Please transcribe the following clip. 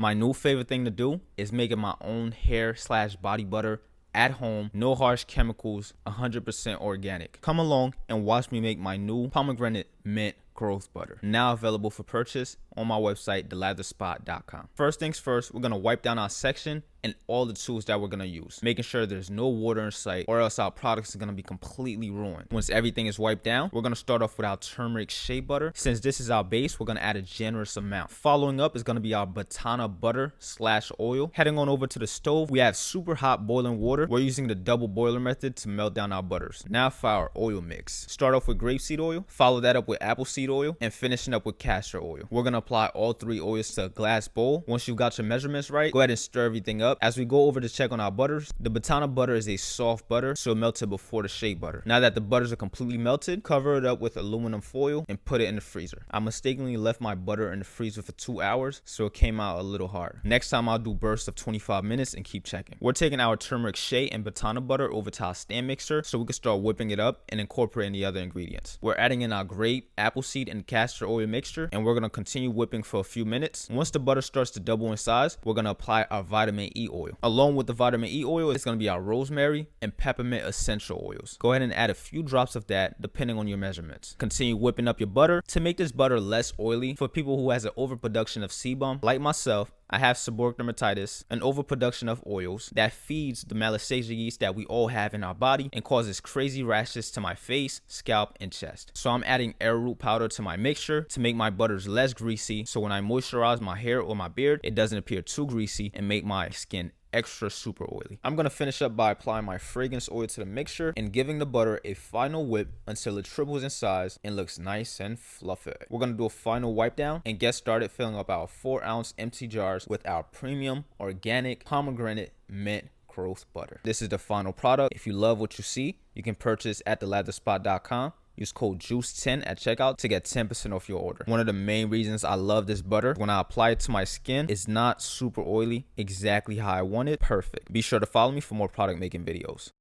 My new favorite thing to do is making my own hair slash body butter at home, no harsh chemicals, 100% organic. Come along and watch me make my new pomegranate mint growth butter, now available for purchase on my website, thelathersspot.com. First things first, we're going to wipe down our section and all the tools that we're going to use, making sure there's no water in sight or else our products are going to be completely ruined. Once everything is wiped down, we're going to start off with our turmeric shea butter. Since this is our base, we're going to add a generous amount. Following up is going to be our batana butter slash oil. Heading on over to the stove, we have super hot boiling water. We're using the double boiler method to melt down our butters. Now for our oil mix. Start off with grapeseed oil, follow that up with apple seed oil, and finishing up with castor oil. We're going to apply all three oils to a glass bowl. Once you've got your measurements right, go ahead and stir everything up. As we go over to check on our butters, the batana butter is a soft butter, so it melted before the shea butter. Now that the butters are completely melted, cover it up with aluminum foil and put it in the freezer. I mistakenly left my butter in the freezer for 2 hours, so it came out a little hard. Next time I'll do bursts of 25 minutes and keep checking. We're taking our turmeric shea and batana butter over to our stand mixer so we can start whipping it up and incorporating the other ingredients. We're adding in our grape, apple seed, and castor oil mixture, and we're going to continue whipping for a few minutes. Once the butter starts to double in size, we're going to apply our vitamin E oil. Along with the vitamin E oil, it's going to be our rosemary and peppermint essential oils. Go ahead and add a few drops of that depending on your measurements. Continue whipping up your butter to make this butter less oily. For people who has an overproduction of sebum, like myself, I have seborrheic dermatitis, an overproduction of oils that feeds the Malassezia yeast that we all have in our body and causes crazy rashes to my face, scalp, and chest. So I'm adding arrowroot powder to my mixture to make my butters less greasy, so when I moisturize my hair or my beard, it doesn't appear too greasy and make my skin extra super oily. I'm going to finish up by applying my fragrance oil to the mixture and giving the butter a final whip until it triples in size and looks nice and fluffy. We're going to do a final wipe down and get started filling up our 4-ounce empty jars with our premium organic pomegranate mint growth butter. This is the final product. If you love what you see, you can purchase at thelathersspot.com. Use code JUICE10 at checkout to get 10% off your order. One of the main reasons I love this butter, when I apply it to my skin, it's not super oily, exactly how I want it. Perfect. Be sure to follow me for more product making videos.